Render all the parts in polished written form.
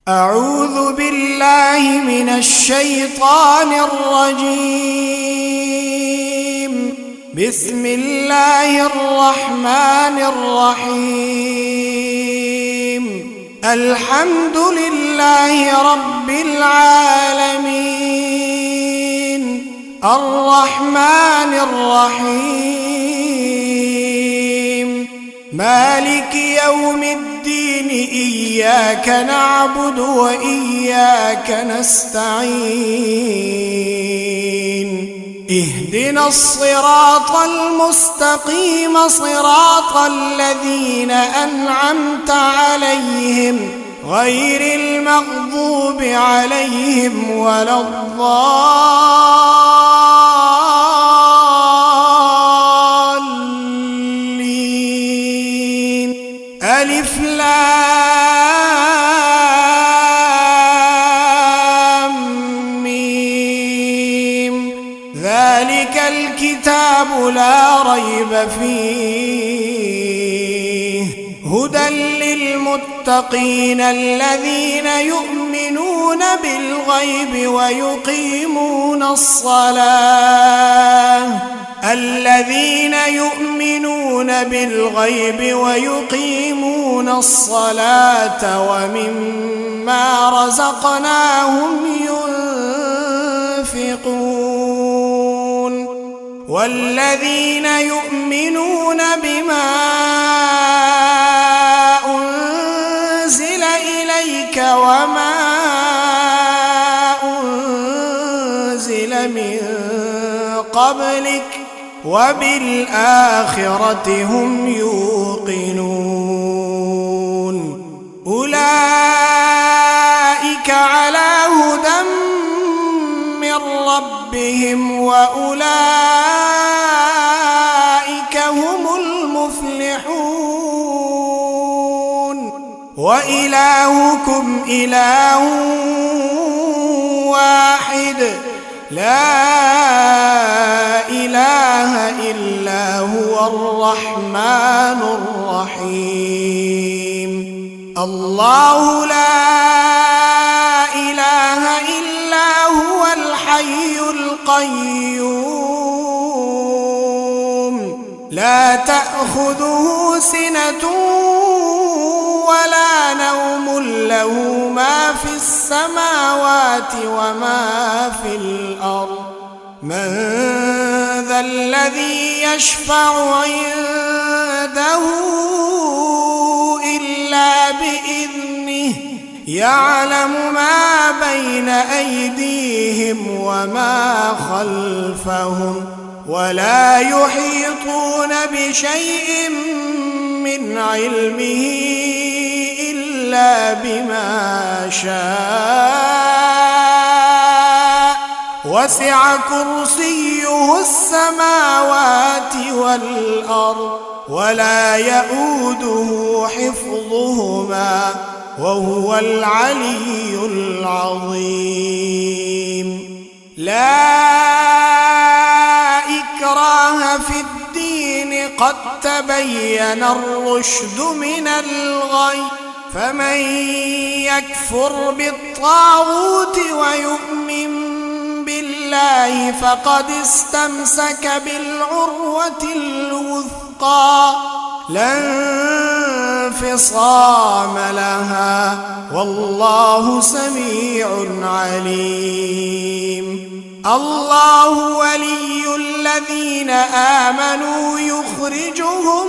أعوذ بالله من الشيطان الرجيم. بسم الله الرحمن الرحيم. الحمد لله رب العالمين، الرحمن الرحيم، مالك يوم الدين، إياك نعبد وإياك نستعين. اهدنا الصراط المستقيم، صراط الذين أنعمت عليهم غير المغضوب عليهم ولا الضالين. ألف لام ميم. ذلك الكتاب لا ريب فيه، هدى للمتقين الذين يؤمنون بالغيب ويقيمون الصلاة ومما رزقناهم ينفقون، والذين يؤمنون بما أنزل إليك وما أنزل من قبلك وبالآخرة هم يوقنون. أولئك على هدى من ربهم وأولئك هم المفلحون. وإلهكم إله واحد، لا إله إلا هو الرحمن الرحيم. الله لا إله إلا هو الحي القيوم، لا تأخذه سنة ولا نوم، له ما في السماوات وما في الأرض. من ذا الذي يشفع عنده إلا بإذنه، يعلم ما بين أيديهم وما خلفهم، ولا يحيطون بشيء من علمه إلا بما شاء، وسع كرسيه السماوات والأرض، ولا يئوده حفظهما، وهو العلي العظيم. لا إكراه في الدين، قد تبين الرشد من الغي، فمن يكفر بالطاغوت ويؤمن بالله فقد استمسك بالعروة الوثقى، لا انفصام لها، والله سميع عليم. الله ولي الذين آمنوا، يخرجهم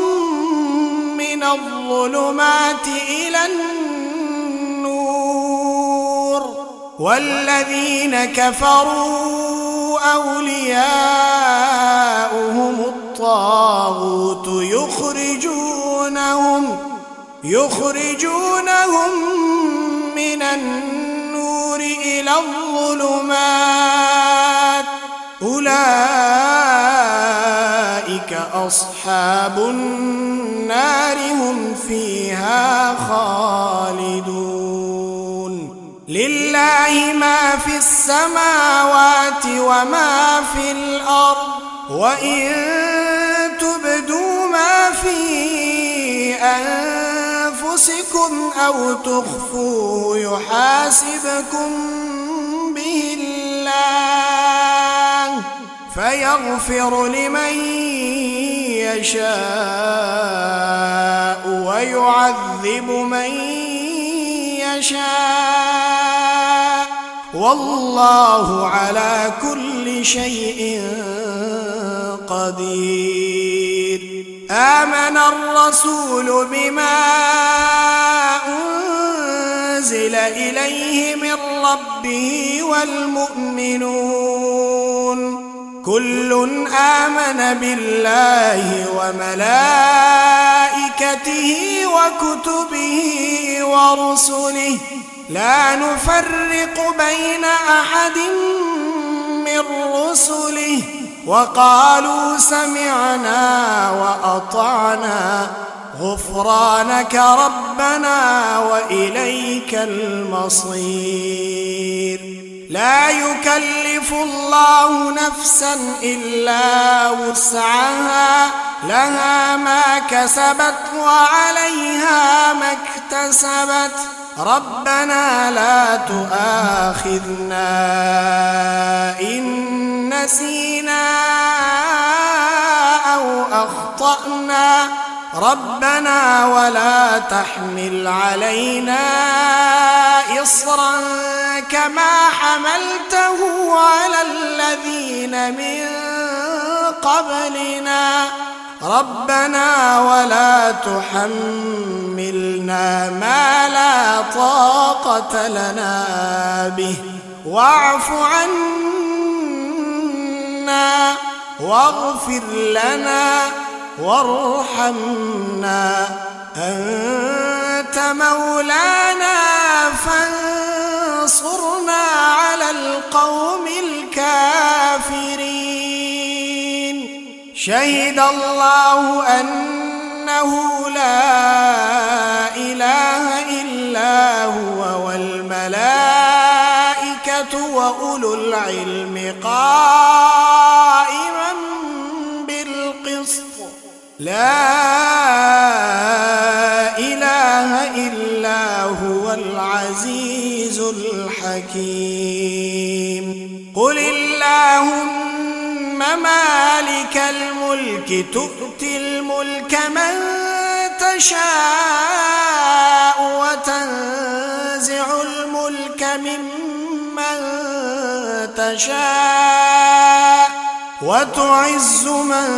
من الظلمات إلى النور، والذين كفروا أولياؤهم الطاغوت، يخرجونهم من النور إلى الظلمات. أولئك أصحاب النار، هم فيها خالدون. لله ما في السماوات وما في الأرض، وإن تبدوا ما في أنفسكم أنفسكم أو تخفوه يحاسبكم به الله فيغفر لمن يشاء ويعذب من يشاء والله على كل شيء قدير. آمن الرسول بما أنزل إليه من ربه والمؤمنون كل آمن بالله وملائكته وكتبه ورسله لا نفرق بين أحد من رسله وقالوا سمعنا وأطعنا غفرانك ربنا وإليك المصير. لا يكلف الله نفسا إلا وسعها لها ما كسبت وعليها ما اكتسبت ربنا لا تؤاخذنا إن نسينا أو أخطأنا ربنا ولا تحمل علينا إصرا كما حملته على الذين من قبلنا ربنا ولا تحملنا ما لا طاقة لنا به واعف عنا واغفر لنا وارحمنا أنت مولانا فانصرنا على القوم الكافرين. شهد الله أنه لا إله إلا هو والملائكة وأولو العلم قائما بالقسط لا إله إلا هو العزيز الحكيم. قل اللهم مالك الملك تؤتي الملك من تشاء وتنزع الملك ممن تشاء وتعز من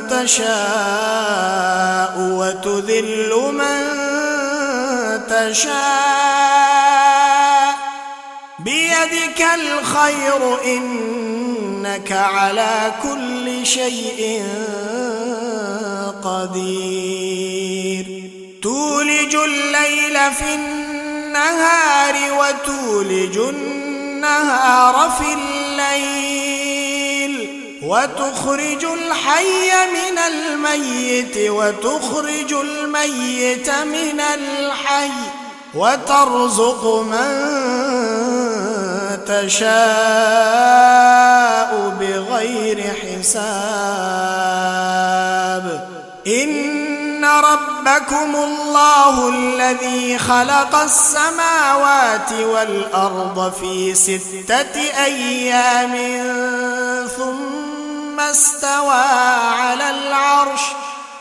تشاء وتذل من تشاء بيدك الخير إنك على كل شيء قدير. تولج الليل في النهار وتولج النهار في الليل وتخرج الحي من الميت وتخرج الميت من الحي وترزق من تشاء بغير حساب. إن ربكم الله الذي خلق السماوات والأرض في 6 أيام ثم استوى على العرش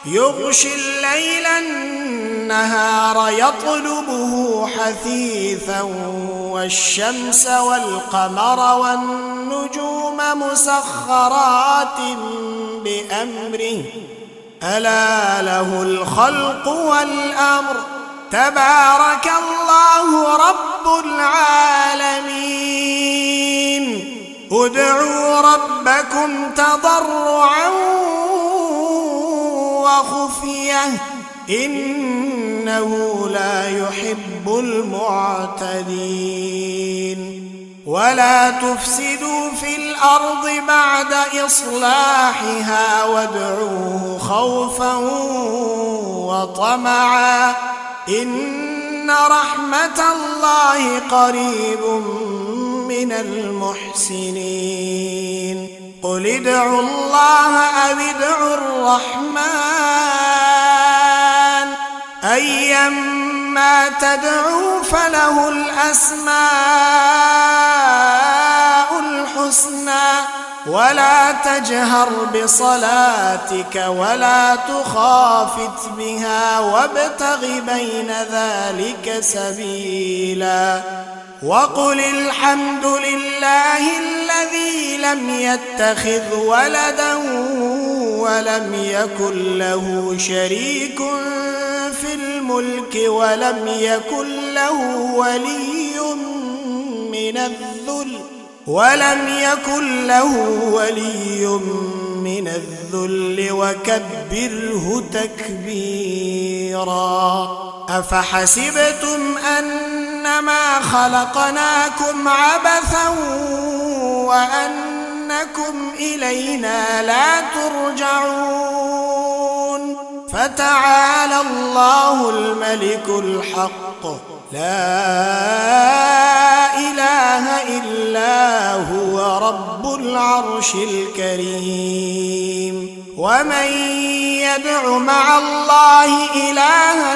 يغشي الليل النهار يطلبه حثيثا والشمس والقمر والنجوم مسخرات بأمره ألا له الخلق والأمر تبارك الله رب العالمين. ادعوا ربكم تضرعا وخفية إنه لا يحب المعتدين. ولا تفسدوا في الأرض بعد إصلاحها وادعوه خوفا وطمعا إن رحمة الله قريب من المحسنين. قل ادعوا الله أو ادعوا الرحمن أيما تدعوا فله الأسماء الحسنى ولا تجهر بصلاتك ولا تخافت بها وابتغ بين ذلك سبيلا وقل الحمد لله الذي لم يتخذ ولدا ولم يكن له شريك في الملك ولم يكن له ولي من الذل وكبره تكبيرا أفحسبتم أنما خلقناكم عبثا وأنكم إلينا لا ترجعون فتعالى الله الملك الحق لا إله إلا هو رب العرش الكريم ومن يدع مع الله إلها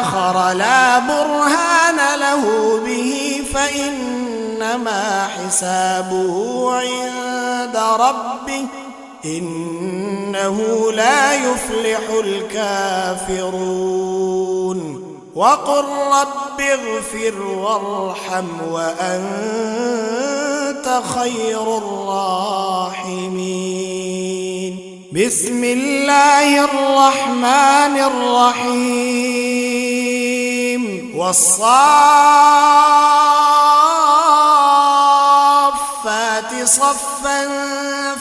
آخر لا برهان له به فإنما حسابه عند ربه إنه لا يفلح الكافرون وقل رب اغفر وارحم وأنت خير الراحمين بسم الله الرحمن الرحيم والصافات صفا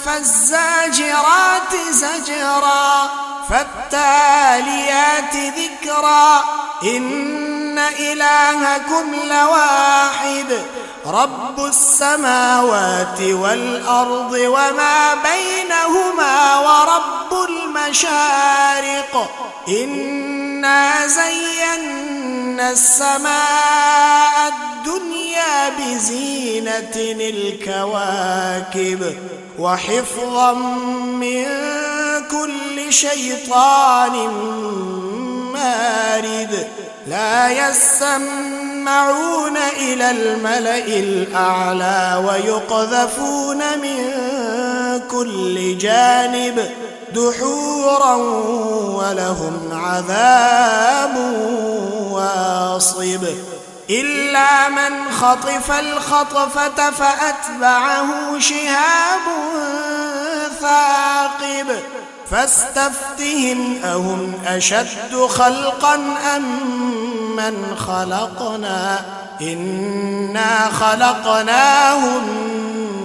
فالزاجرات زجرا فالتاليات ذكرا إن إلهكم لواحد رب السماوات والأرض وما بينهما ورب المشارق إنا زينا السماء الدنيا بزينة الكواكب وحفظا من كل شيطان مارد لا يسمعون إلى الملأ الأعلى ويقذفون من كل جانب دحورا ولهم عذاب واصب إلا من خطف الخطفة فأتبعه شهاب ثاقب فاستفتهم أهم أشد خلقا أم من خلقنا إنا خلقناهم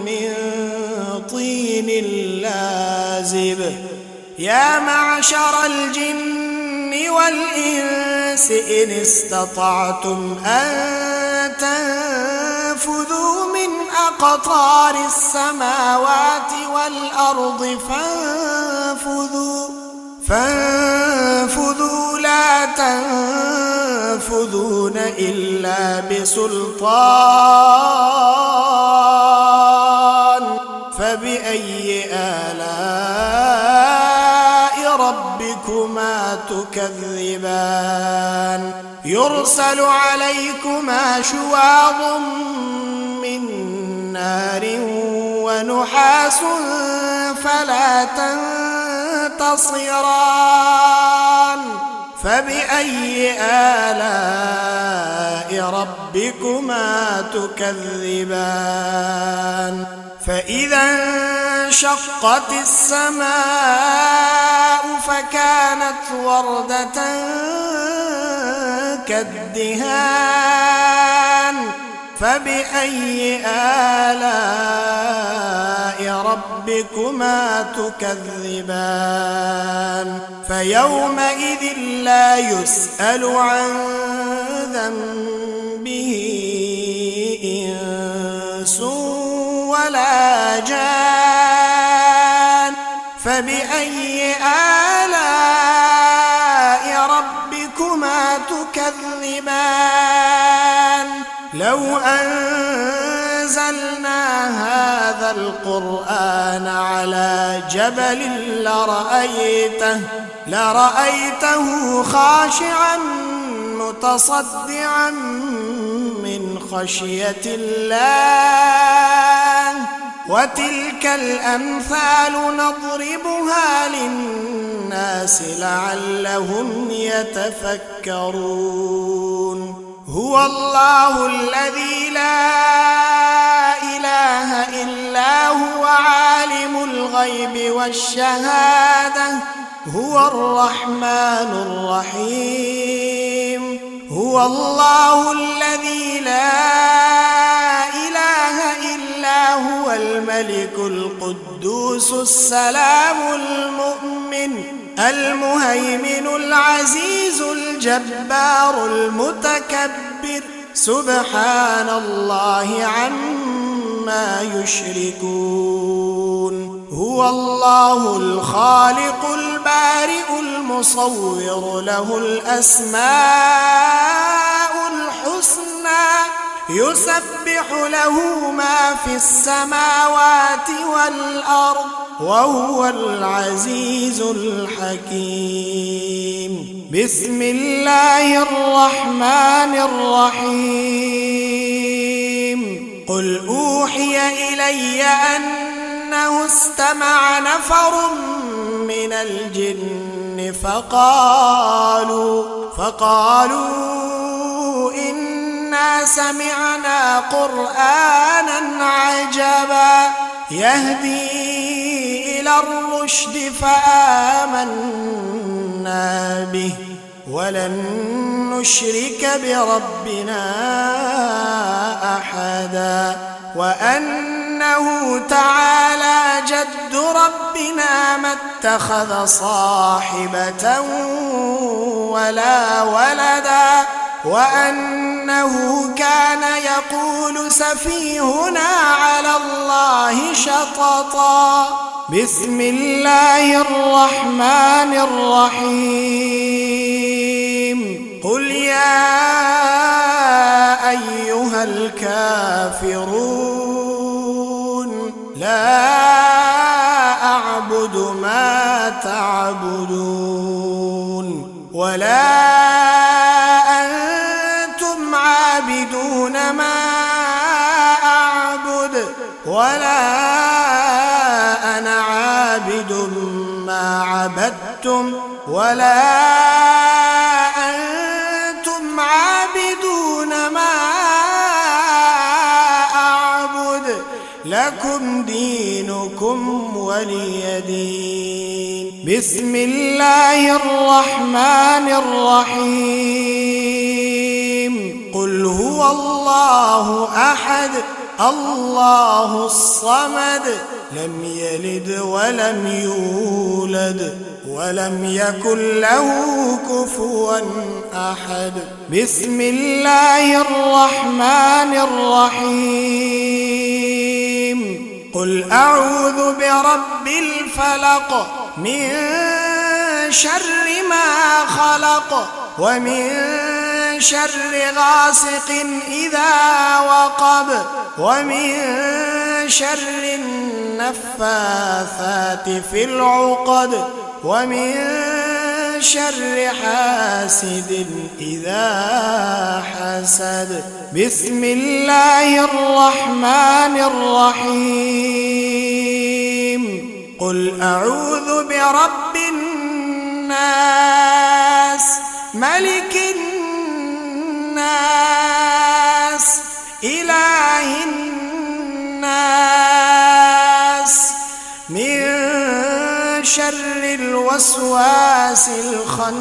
من طين لازب يا معشر الجن والإنس إن استطعتم أن تنفذوا من أقطار السماوات والأرض فانفذوا لا تنفذون إلا بسلطان فبأي آلاء ربكما تكذبان يرسل عليكما شواظ من نار ونحاس فلا تنتصران فبأي آلاء ربكما تكذبان فإذا انشقت السماء فكانت وردة كالدهان فبأي آلاء ربكما تكذبان فيومئذ لا يسأل عن ذنبه إنس ولا جان فبأي آلاء ربكما تكذبان لو أن أنزلنا هذا القرآن على جبل لرأيته خاشعا متصدعا من خشية الله وتلك الأمثال نضربها للناس لعلهم يتفكرون هو الله الذي لا إله إلا هو عالم الغيب والشهادة هو الرحمن الرحيم هو الله الذي لا إله إلا هو الملك القدوس السلام المؤمن المهيمن العزيز الجبار المتكبر سبحان الله عما يشركون هو الله الخالق البارئ المصور له الأسماء الحسنى يسبح له ما في السماوات والأرض وهو العزيز الحكيم بسم الله الرحمن الرحيم قل أوحي إلي أنه استمع نفر من الجن فقالوا إنا سمعنا قرآنا عجبا يهدي إلى الرشد فآمنا به ولن نشرك بربنا أحدا وأنه تعالى جد ربنا ما اتخذ صاحبة ولا ولدا وأنه كان يقول سفيهنا على الله شططا بسم الله الرحمن الرحيم قل يا أيها الكافرون لا أعبد ما تعبدون ولا أنتم عابدون ما أعبد ولا أنا عابد ما عبدتم ولا أنتم عابدون ما أعبد لكم دينكم ولي دين بسم الله الرحمن الرحيم قل هو الله أحد الله الصمد لم يلد ولم يولد ولم يكن له كفوا أحد بسم الله الرحمن الرحيم قل أعوذ برب الفلق من شر ما خلق ومن شر غاسق إذا وقب ومن شر النفاثات في العقد ومن شر حاسد إذا حسد بسم الله الرحمن الرحيم قل أعوذ برب الناس ملك الناس إله الناس من شر الوسواس الخناس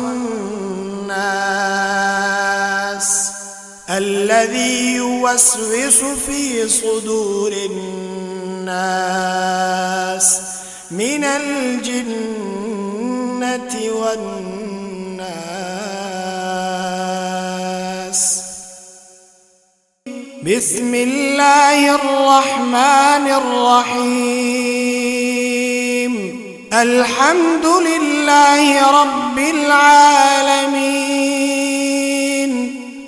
الذي يوسوس في صدور الناس من الجنة والناس بسم الله الرحمن الرحيم الحمد لله رب العالمين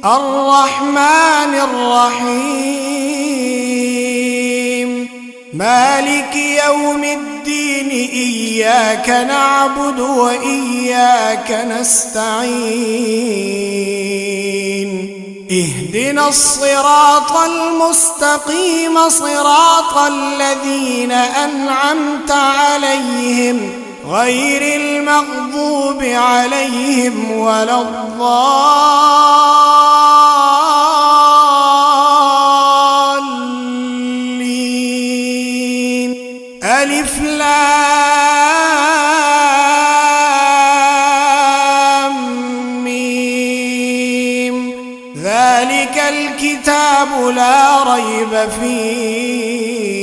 الرحمن الرحيم مالك يوم الدين إياك نعبد وإياك نستعين اهدنا الصراط المستقيم صراط الذين أنعمت عليهم غير المغضوب عليهم ولا الضالين ألف لام ميم ذلك الكتاب لا ريب فيه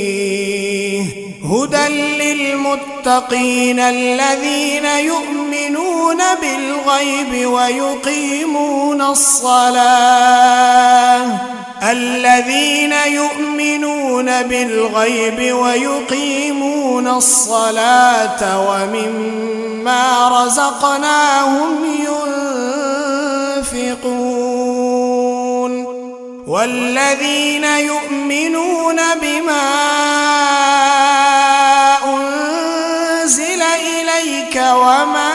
هدى للمتقين الذين يؤمنون بالغيب ويقيمون الصلاة ومما رزقناهم ينفقون والذين يؤمنون بما أنزل إليك وما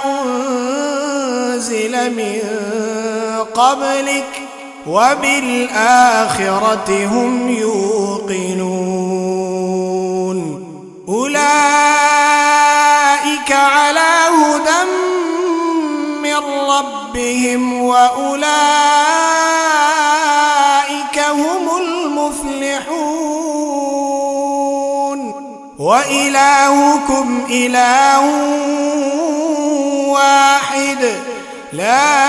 أنزل من قبلك وبالآخرة هم يوقنون أولئك على هدى من ربهم وأولئك هم المفلحون وإلهكم إله واحد لا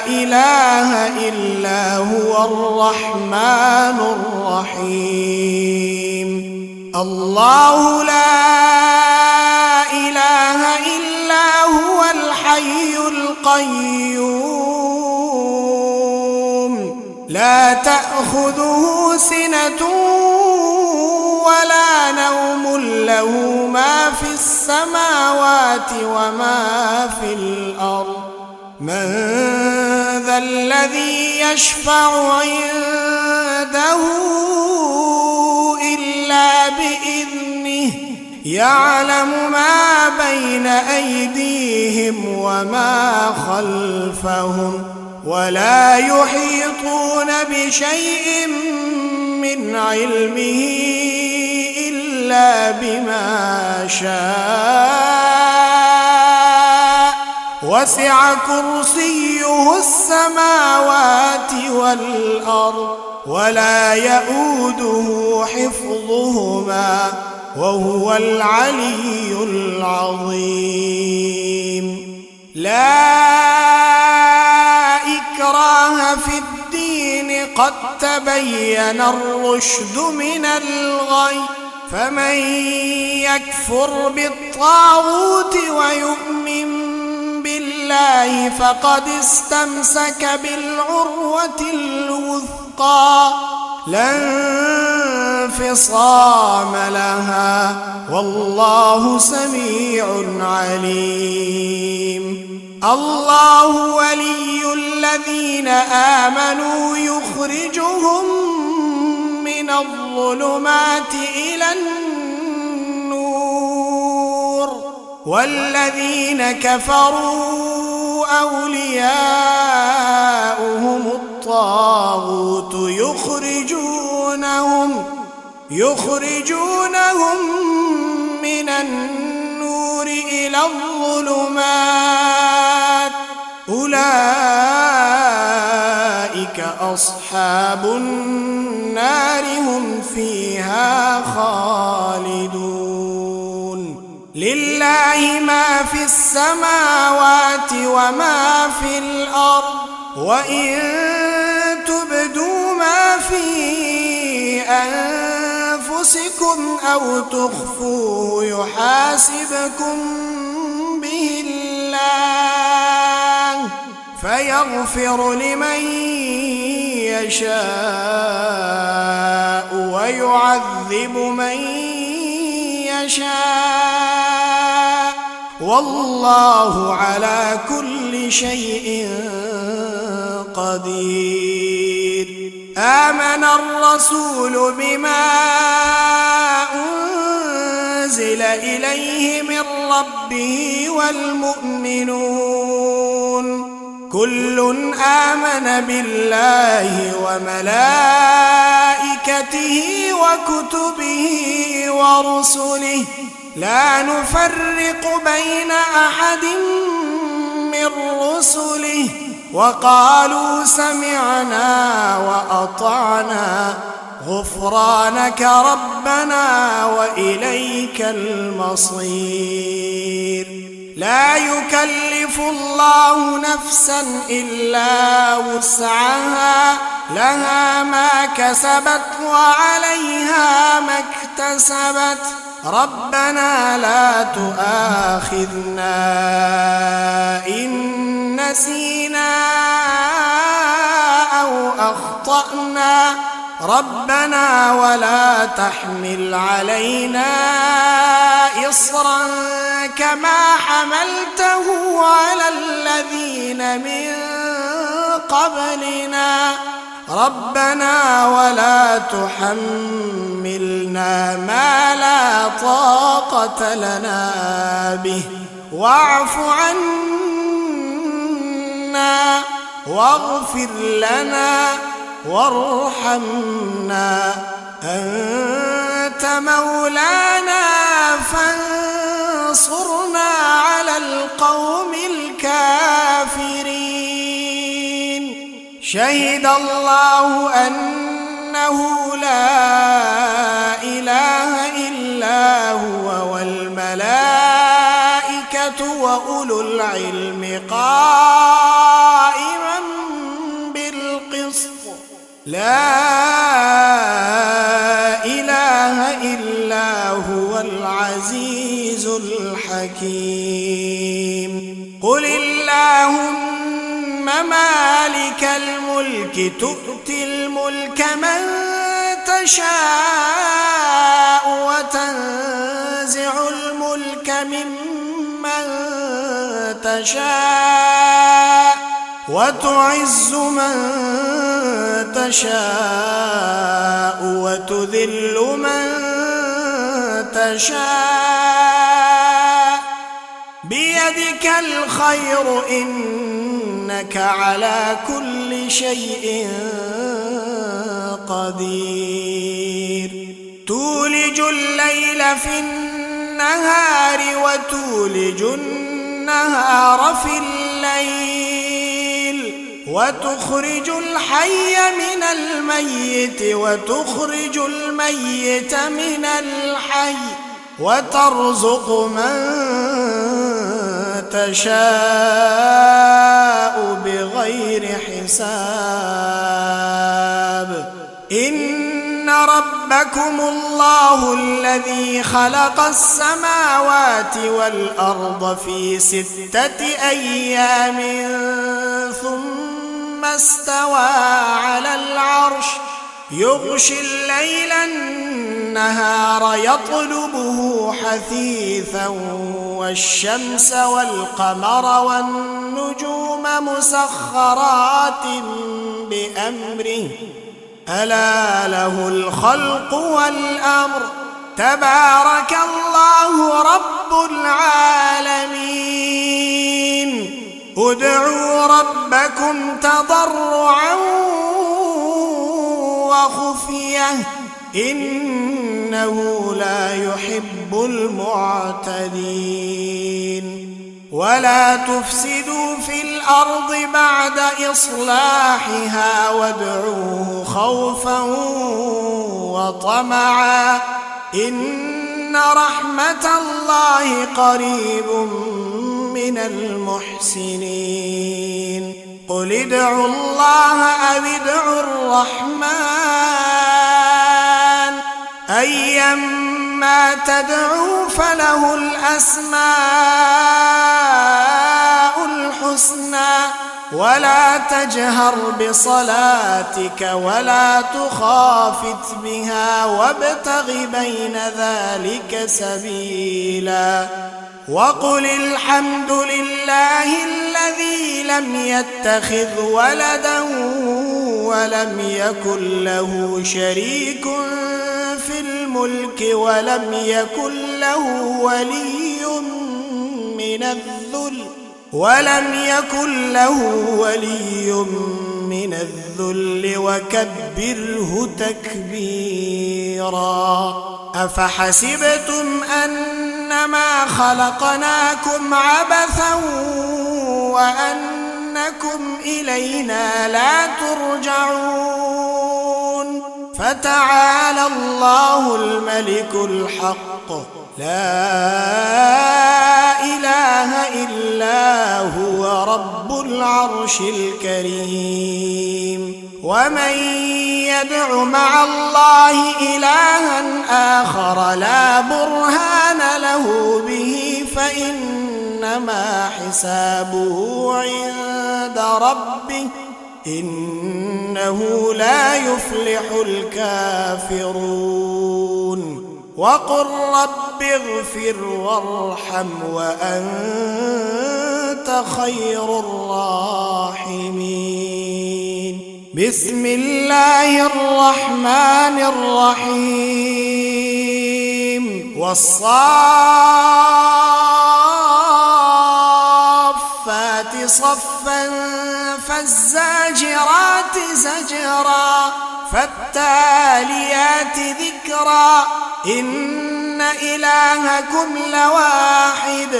إله إلا هو الرحمن الرحيم الله لا إله إلا هو الحي القيوم لا تأخذه سنة ولا نوم له ما في السماوات وما في الأرض من ذا الذي يشفع عنده إلا بإذنه يعلم ما بين أيديهم وما خلفهم ولا يحيطون بشيء من علمه إلا بما شاء وسع كرسيه السماوات والأرض ولا يؤوده حفظهما وهو العلي العظيم لا إكراه في الدين قد تبين الرشد من الغي فمن يكفر بالطاغوت ويؤمن بالله فقد استمسك بالعروة الوثقى لا انفصام لها والله سميع عليم الله ولي الذين آمنوا يخرجهم من الظلمات إلى النور والذين كفروا أولياؤهم الطاغوت يخرجونهم من النور إلى الظلمات أولئك أصحاب النار هم فيها خالدون لله ما في السماوات وما في الأرض وإن تبدوا ما في أنفسكم أو تخفوه يحاسبكم به الله فيغفر لمن يشاء ويعذب من يشاء والله على كل شيء قدير آمن الرسول بما أنزل إليه من ربه والمؤمنون كل آمن بالله وملائكته وكتبه ورسله لا نفرق بين أحد من رسله وقالوا سمعنا وأطعنا غفرانك ربنا وإليك المصير لا يكلف الله نفسا إلا وسعها لها ما كسبت وعليها ما اكتسبت ربنا لا تؤاخذنا إن نسينا أو أخطأنا ربنا ولا تحمل علينا إصرا كما حملته على الذين من قبلنا ربنا ولا تحملنا ما لا طاقة لنا به واعف عنا واغفر لنا وارحمنا أنت مولانا فانصرنا على القوم الكافرين شهد الله أنه لا إله إلا هو والملائكة وأولو العلم قائما بالقسط لا إله إلا هو العزيز الحكيم قل اللهم مالك الملك تؤتي الملك من تشاء وتنزع الملك ممن تشاء وتعز من تشاء وتذل من تشاء بيدك الخير إنك على كل شيء قدير تولج الليل في النهار وتولج النهار في الليل وتخرج الحي من الميت وتخرج الميت من الحي وترزق من تشاء بغير حساب إن ربكم الله الذي خلق السماوات والأرض في 6 أيام ثم استوى على العرش يغشي الليل النهار يطلبه حثيثا والشمس والقمر والنجوم مسخرات بأمره ألا له الخلق والأمر تبارك الله رب العالمين ادعوا ربكم تضرعا وخفية إنه لا يحب المعتدين ولا تفسدوا في الأرض بعد إصلاحها وادعوه خوفا وطمعا إن رحمة الله قريب من المحسنين قل ادعوا الله أو ادعوا الرحمن أيما تدعوا فله الأسماء الحسنى ولا تجهر بصلاتك ولا تخافت بها وابتغ بين ذلك سبيلا وقل الحمد لله الذي لم يتخذ ولدا ولم يكن له شريك في الملك ولم يكن له ولي من الذل وكبره تكبيرا. أفحسبتم أنما خلقناكم عبثا وأنكم إلينا لا ترجعون فتعالى الله الملك الحق لا إله إلا هو رب العرش الكريم. ومن يدع مع الله إلها آخر لا برهان له به فإنما حسابه عند ربه إنه لا يفلح الكافرون. وقل رب اغفر وارحم وأنت خير الراحمين. بسم الله الرحمن الرحيم. والصافات صفا فالزاجرات زجرا فالتاليات ذكرا إن إلهكم لواحد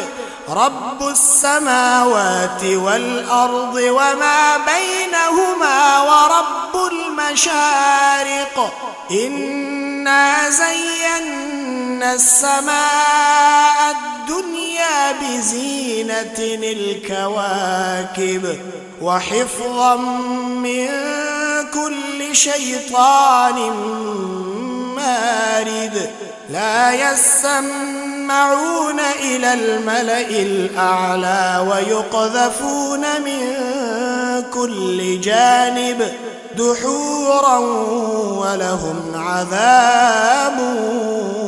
رب السماوات والأرض وما بينهما ورب المشارق إنا زينا السماء الدنيا بزينة الكواكب وحفظا من كل شيطان مارد لا يسمعون إلى الملأ الأعلى ويقذفون من كل جانب دحورا ولهم عذاب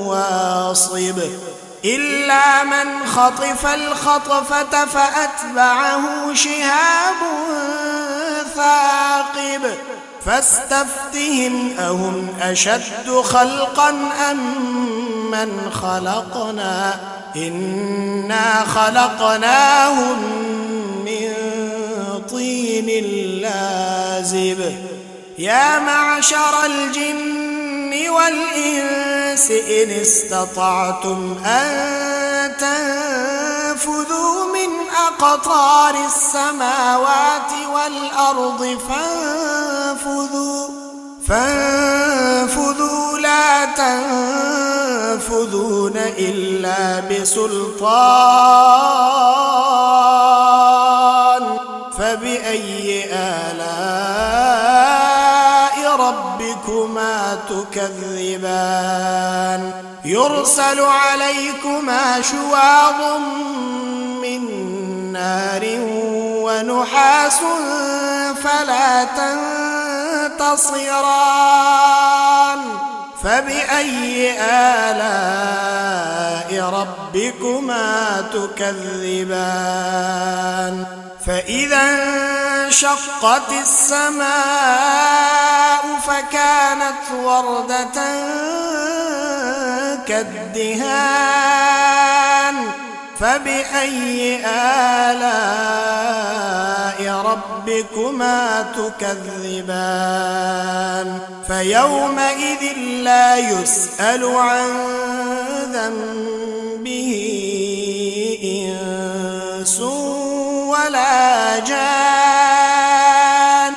واصب إلا من خطف الخطفة فأتبعه شهاب ثاقب فاستفتهم أهم أشد خلقا أم من خلقنا إنا خلقناهم من طين لازب. يا معشر الجن والإنس إن استطعتم أن تنفذوا من أقطار السماوات والأرض فانفذوا لا تنفذون إلا بسلطان. فبأي آلاء ربكما تكذبان. يرسل عليكما شواظ من نار ونحاس فلا تنتصران. فبأي آلاء ربكما تكذبان. فإذا انشقت السماء فكانت وردة كالدهان. فبأي آلاء ربكما تكذبان. فيومئذ لا يسأل عن ذنبه إنس ولا جان.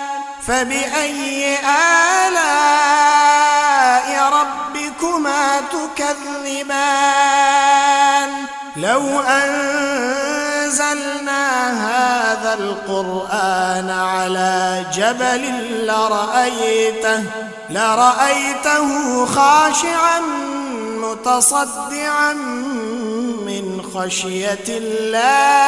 فبأي آلاء ربكما تكذبان. لو أنزلنا هذا القرآن على جبل لرأيته خاشعا متصدعا من خشية الله.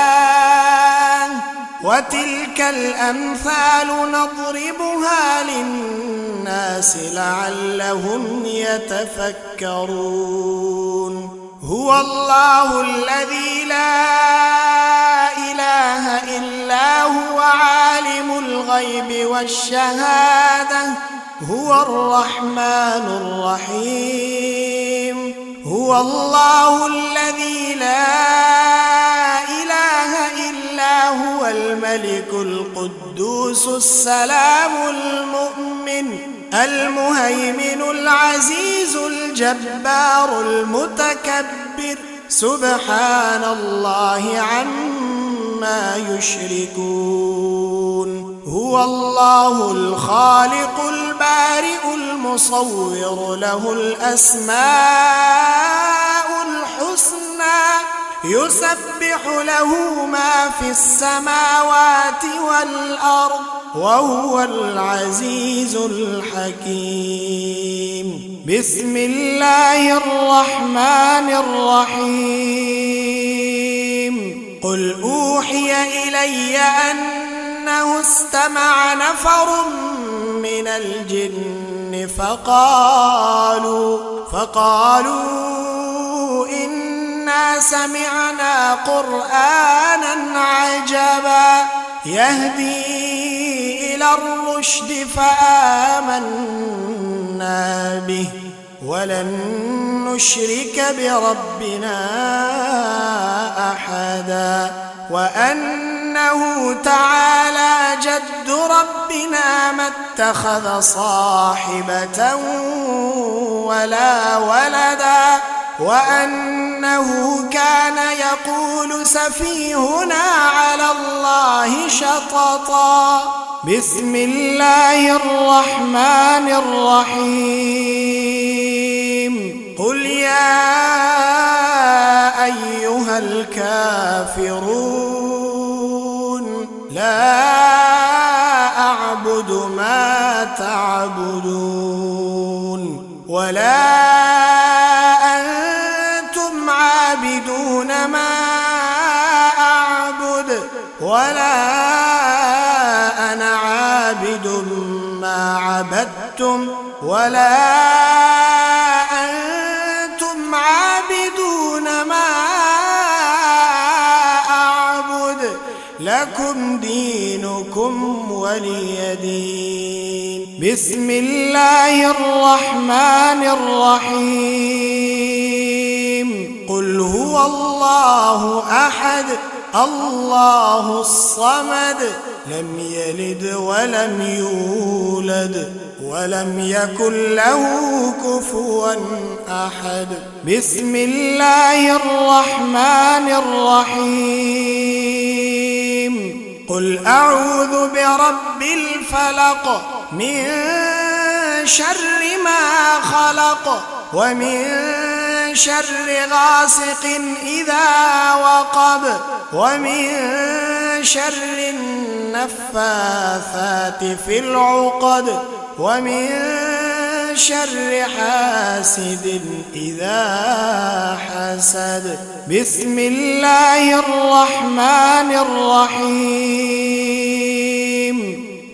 وتلك الأمثال نضربها للناس لعلهم يتفكرون. هو الله الذي لا إله إله إلا هو عالم الغيب والشهادة هو الرحمن الرحيم هو الله الذي لا إله إلا هو الملك القدوس السلام المؤمن المهيمن العزيز الجبار المتكبر سبحان الله عما يشركون هو الله الخالق البارئ المصور له الأسماء الحسنى يسبح له ما في السماوات والأرض وهو العزيز الحكيم بسم الله الرحمن الرحيم قل أوحي إلي أنه استمع نفر من الجن فقالوا إنا سمعنا قرآنا عجبا يهدي إلى الرشد فآمنا به ولن نشرك بربنا أحدا وأنه تعالى جد ربنا ما اتخذ صاحبة ولا ولدا وأنه كان يقول سفيهنا على الله شططا بسم الله الرحمن الرحيم قل يا أيها الكافرون لا أعبد ما تعبدون ولا أنتم عابدون ما أعبد ولا أنا عابد ما عبدتم ولا أنتم عابدون ما أعبد لكم دينكم ولي دين بسم الله الرحمن الرحيم قل هو الله أحد الله الصمد لم يلد ولم يولد ولم يكن له كفوا أحد بسم الله الرحمن الرحيم قل أعوذ برب الفلق من شر ما خلق ومن شر غاسق إذا وقب ومن شر النفاثات في العقد ومن شر حاسد إذا حسد بسم الله الرحمن الرحيم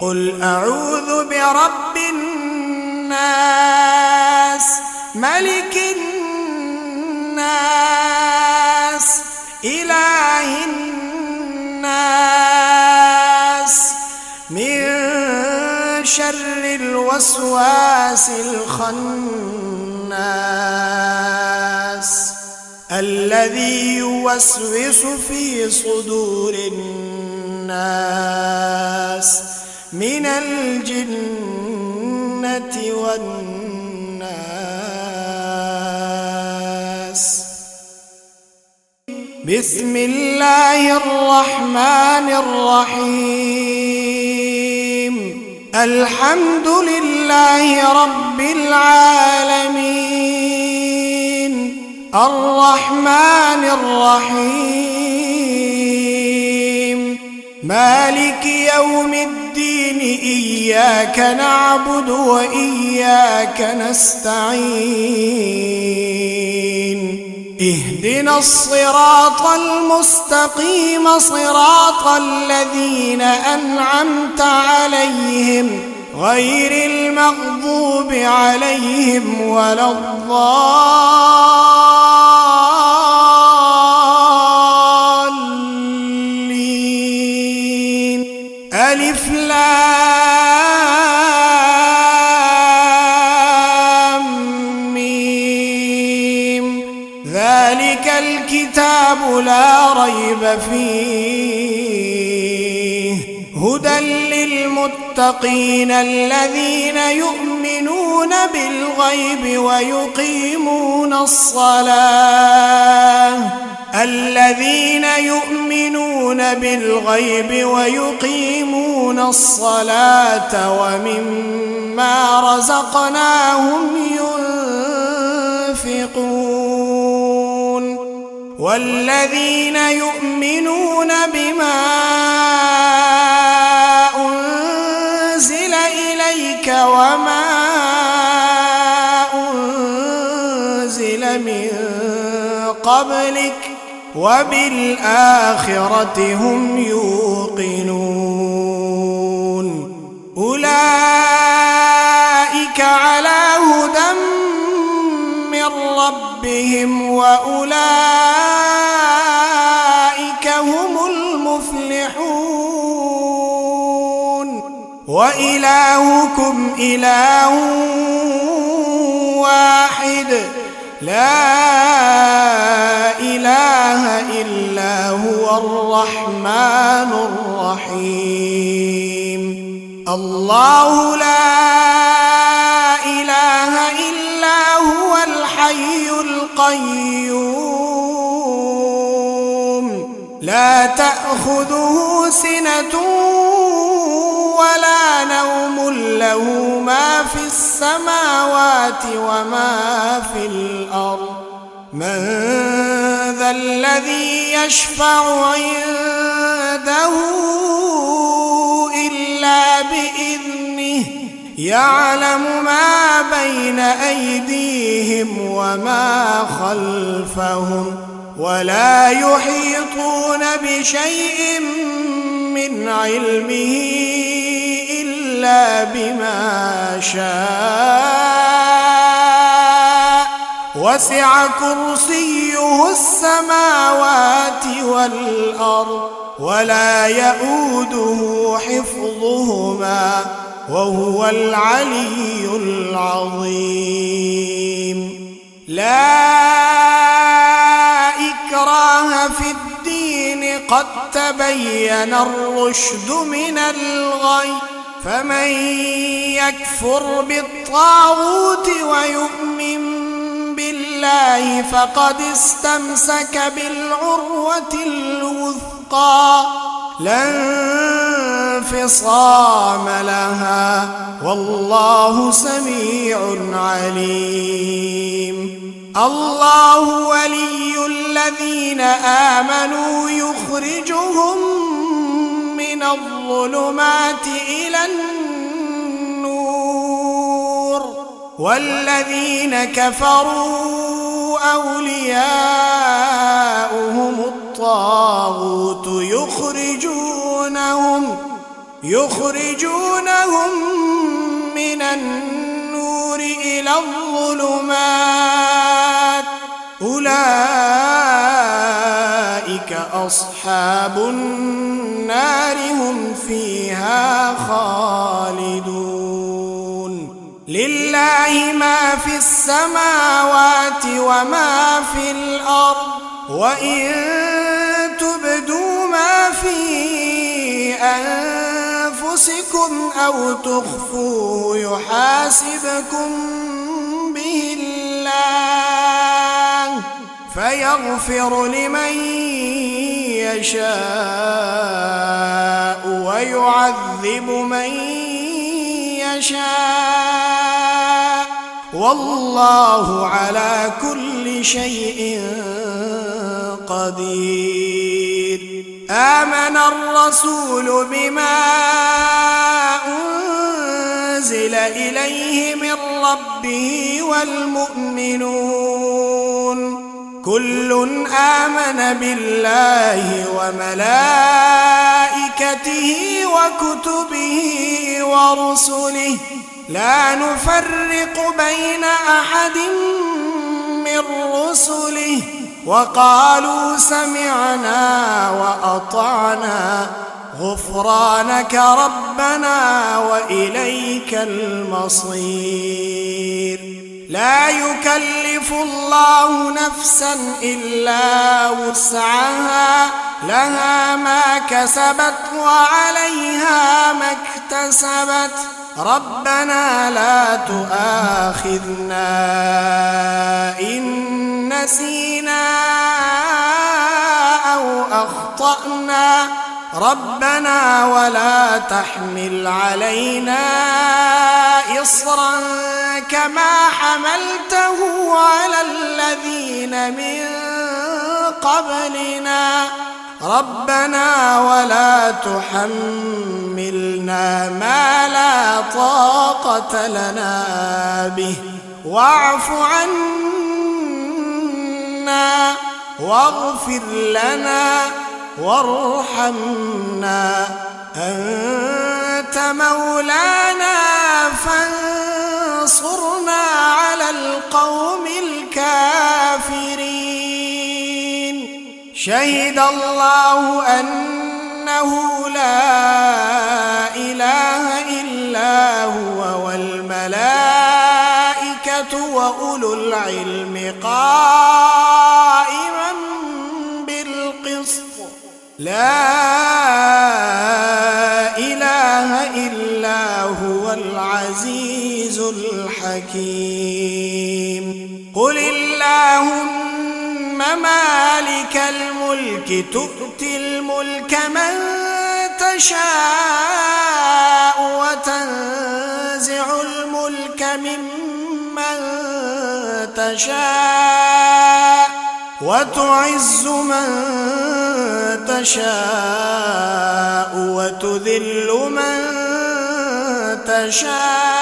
قل أعوذ برب الناس ملك الناس إله الناس من شر الوسواس الخناس الذي يوسوس في صدور الناس من الجنة والناس بسم الله الرحمن الرحيم الحمد لله رب العالمين الرحمن الرحيم مالك يوم الدين إياك نعبد وإياك نستعين اهدنا الصراط المستقيم صراط الذين أنعمت عليهم غير المغضوب عليهم ولا الضالين الكتاب لا ريب فيه هدى للمتقين الذين يؤمنون بالغيب ويقيمون الصلاة ومما رزقناهم ينفقون والذين يؤمنون بما أنزل إليك وما أنزل من قبلك وبالآخرة هم يوقنون أولئك على هدى من ربهم وأولئك هم المفلحون وإلهكم إله واحد لا إله إلا هو الرحمن الرحيم الله لا إله إلا هو الحي القيوم لا تأخذه سنة ولا نوم له ما في السماوات وما في الأرض من ذا الذي يشفع عنده إلا بإذنه يعلم ما بين أيديهم وما خلفهم ولا يحيطون بشيء من علمه إلا بما شاء وسع كرسيه السماوات والأرض ولا يؤوده حفظهما وهو العلي العظيم لا إكراه في الدين قد تبين الرشد من الغي فمن يكفر بالطاغوت ويؤمن بالله فقد استمسك بالعروة الوثقى لا انفصام لها والله سميع عليم الله ولي الذين آمنوا يخرجهم من الظلمات إلى النور والذين كفروا أولياؤهم الطاغوت يخرجونهم من النور إلى الظلمات أولئك أصحاب النار هم فيها خالدون لله ما في السماوات وما في الأرض وإن تبدوا ما في أنفسكم أو تخفوه يحاسبكم به الله فيغفر لمن يشاء ويعذب من يشاء والله على كل شيء قدير آمن الرسول بما أنزل إليه من ربه والمؤمنون كل آمن بالله وملائكته وكتبه ورسله لا نفرق بين أحد من رسله وقالوا سمعنا وأطعنا غفرانك ربنا وإليك المصير لا يكلف الله نفسا إلا وسعها لها ما كسبت وعليها ما اكتسبت ربنا لا تؤاخذنا إن نسينا أو أخطأنا ربنا ولا تحمل علينا إصرا كما حملته على الذين من قبلنا ربنا ولا تحملنا ما لا طاقة لنا به واعف عنا واغفر لنا وارحمنا أنت مولانا فانصرنا على القوم الكافرين شهد الله أنه لا إله إلا هو والملائكة وأولو العلم قائما بالقسط لا إله إلا هو العزيز الحكيم قل اللهم مالك الملك تؤتي الملك من تشاء وتنزع الملك ممن تشاء وتعز من تشاء وتذل من تشاء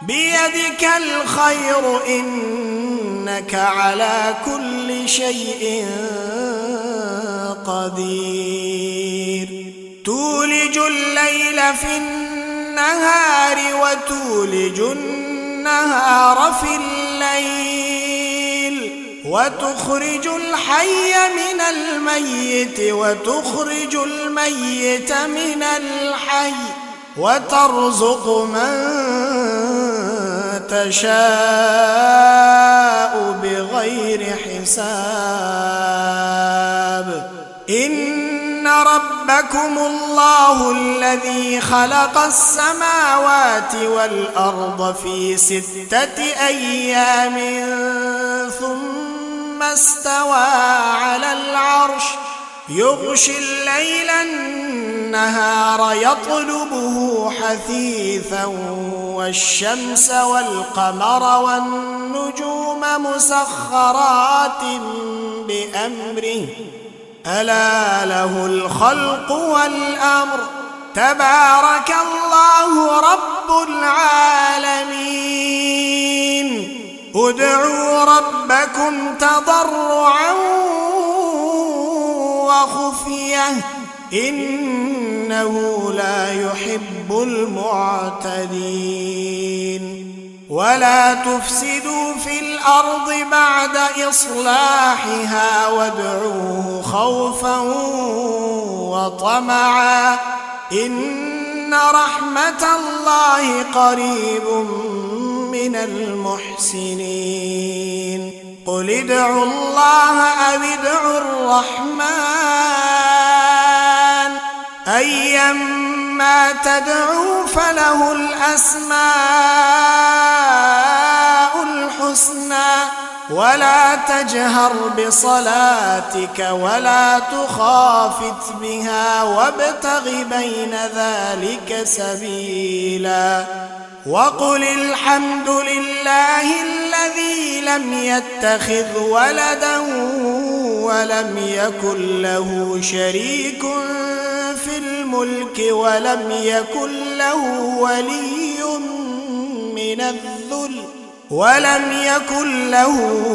بيدك الخير إنك على كل شيء قدير تولج الليل في النهار وتولج النهار في الليل وتخرج الحي من الميت وتخرج الميت من الحي وترزق من تشاء بغير حساب إن ربكم الله الذي خلق السماوات والأرض في 6 أيام ثم استوى على العرش يغشي الليل النهار يطلبه حثيثا والشمس والقمر والنجوم مسخرات بأمره ألا له الخلق والأمر تبارك الله رب العالمين ادعوا ربكم تضرعا وخفية إنه لا يحب المعتدين ولا تفسدوا في الأرض بعد إصلاحها وادعوه خوفا وطمعا إن رحمة الله قريب من المحسنين قل ادعوا الله أو ادعوا الرحمن أيما تدعوا فله الأسماء الحسنى ولا تجهر بصلاتك ولا تخافت بها وابتغ بين ذلك سبيلا وقل الحمد لله الذي لم يتخذ ولدا ولم يكن له شريك في الملك ولم يكن له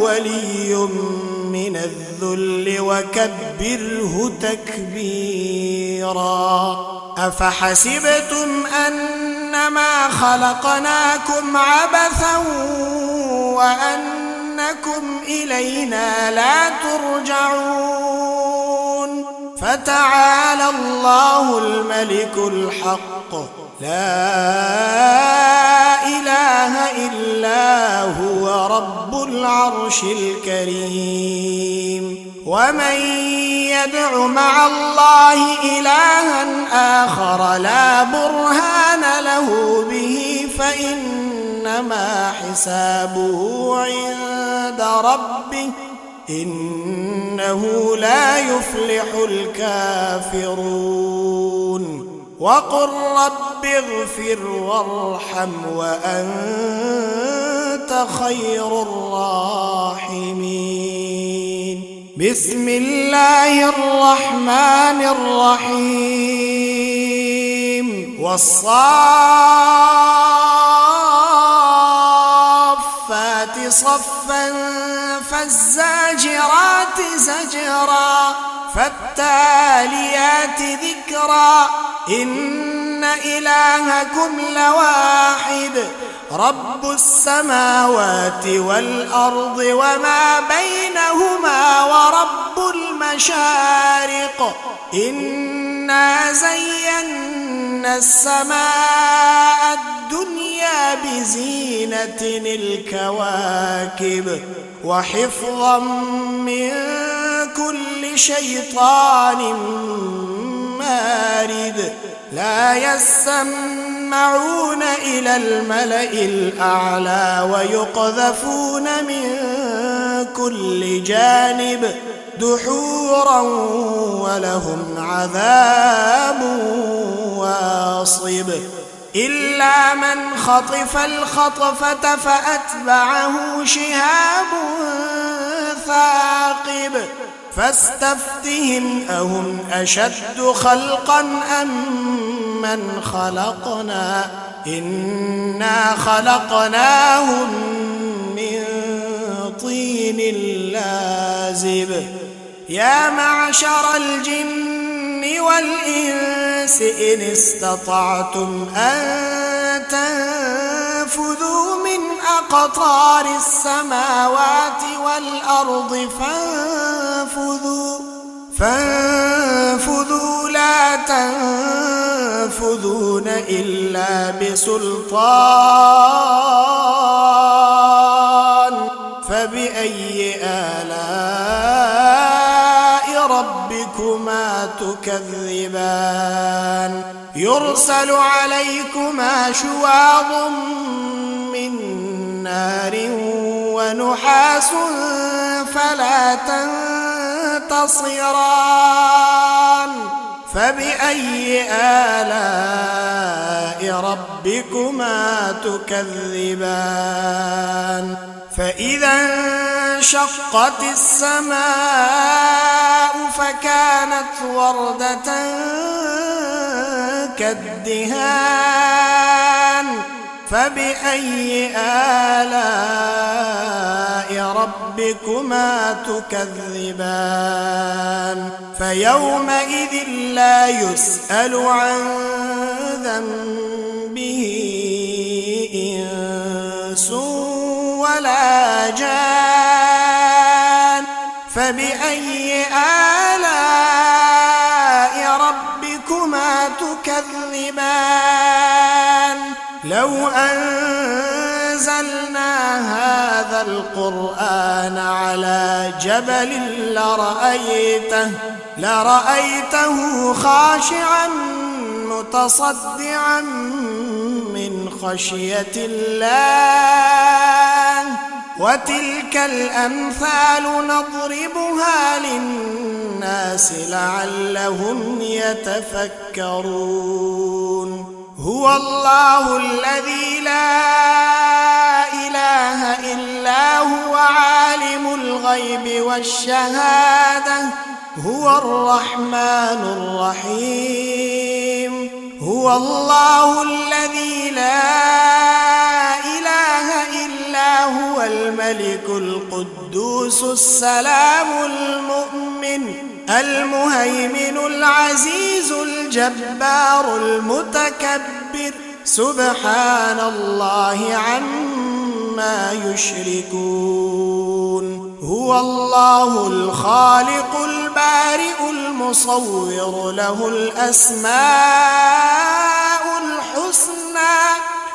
ولي من الذل وكبره تكبيرا أفحسبتم أنما خلقناكم عبثا وأنكم إلينا لا ترجعون فتعالى الله الملك الحق لا إله العرش الكريم. ومن يدع مع الله إلها آخر لا برهان له به فإنما حسابه عند ربه إنه لا يفلح الكافرون. وقل رب اغفر وارحم وأنت خير الراحمين. بسم الله الرحمن الرحيم. والصافات صفا فالزاجرات زجرا فالتاليات ذكرا إن إلهكم لواحد رب السماوات والأرض وما بينهما ورب المشارق إنا زينا السماء الدنيا بزينة الكواكب وحفظا من كل شيطان مارد لا يسمعون إلى الملأ الأعلى ويقذفون من كل جانب دحورا ولهم عذاب واصب إلا من خطف الخطفة فأتبعه شهاب ثاقب فاستفتهم أهم أشد خلقا أم من خلقنا إنا خلقناهم من طين لازب. يا معشر الجن والإنس إن استطعتم أن تنفذوا من أقطار السماوات والأرض فانفذوا لا تنفذون إلا بسلطان. فبأي آلاء ربكما تكذبان. يرسل عليكما شواظ من نار ونحاس فلا تنتصران. فبأي آلاء ربكما تكذبان. فإذا انشقت السماء فكانت وردة كالدهان. فبأي آلاء ربكما تكذبان. فيومئذ لا يسأل عن ذنبه إنس ولا جان. فبأي آلاء ربكما تكذبان. لو أنزلنا هذا القرآن على جبل لرأيته خاشعا متصدعا من خشية الله. وتلك الأمثال نضربها للناس لعلهم يتفكرون. هو الله الذي لا إله إلا هو عالم الغيب والشهادة هو الرحمن الرحيم. هو الله الذي لا إله إلا هو الملك القدوس السلام المؤمن المهيمن العزيز الجبار المتكبر سبحان الله عما يشركون. هو الله الخالق البارئ المصور له الأسماء الحسنى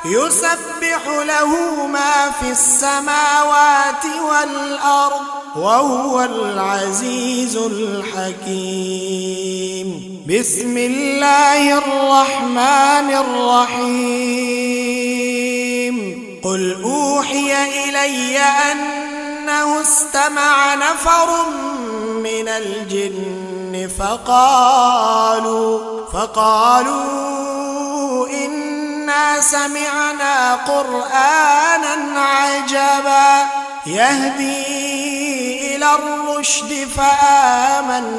يسبح له ما في السماوات والأرض وهو العزيز الحكيم. بسم الله الرحمن الرحيم. قل أوحي إلي أنه استمع نفر من الجن فقالوا إنا سمعنا قرآنا عجبا يهدي إلى الرشد فآمنا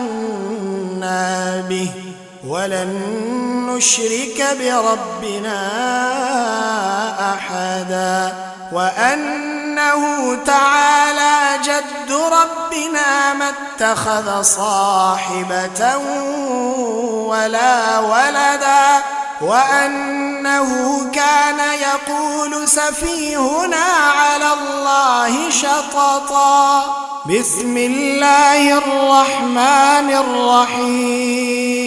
به ولن نشرك بربنا أحدا وأنه تعالى جد ربنا ما اتخذ صاحبة ولا ولدا وأنه كان يقول سفيهنا على الله شططا. بسم الله الرحمن الرحيم.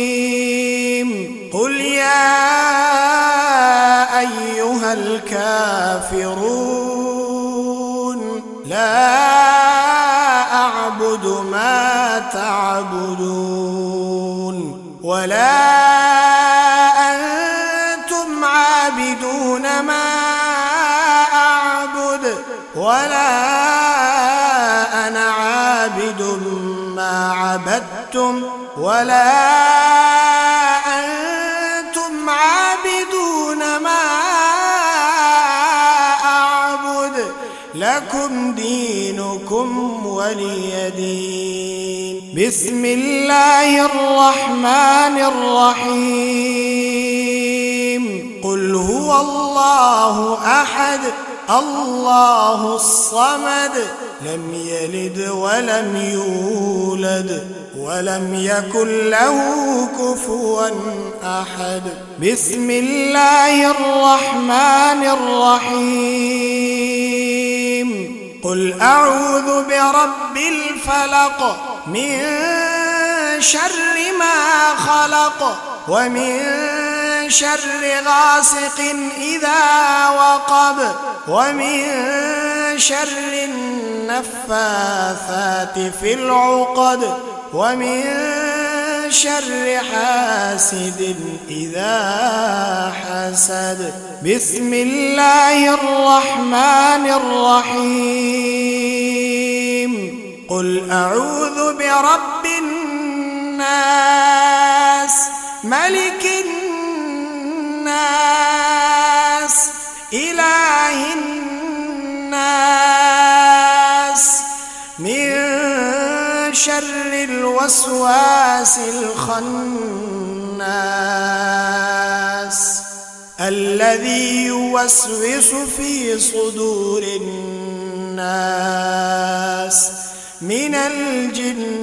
قل يا أيها الكافرون لا أعبد ما تعبدون ولا أنتم عابدون ما أعبد ولا أنا عابد ما عبدتم ولا أنتم عابدون ما أعبد لكم دينكم ولي دين. بسم الله الرحمن الرحيم. قل هو الله أحد الله الصمد لم يلد ولم يولد ولم يكن له كفوا أحد. بسم الله الرحمن الرحيم. قل أعوذ برب الفلق من شر ما خلق ومن شر غاسق إذا وقب ومن شر النفاثات في العقد ومن شر حاسد إذا حسد. بسم الله الرحمن الرحيم. قل أعوذ برب الناس ملك الناس إله الناس من شر الوسواس الخناس الذي يوسوس في صدور الناس من الجنة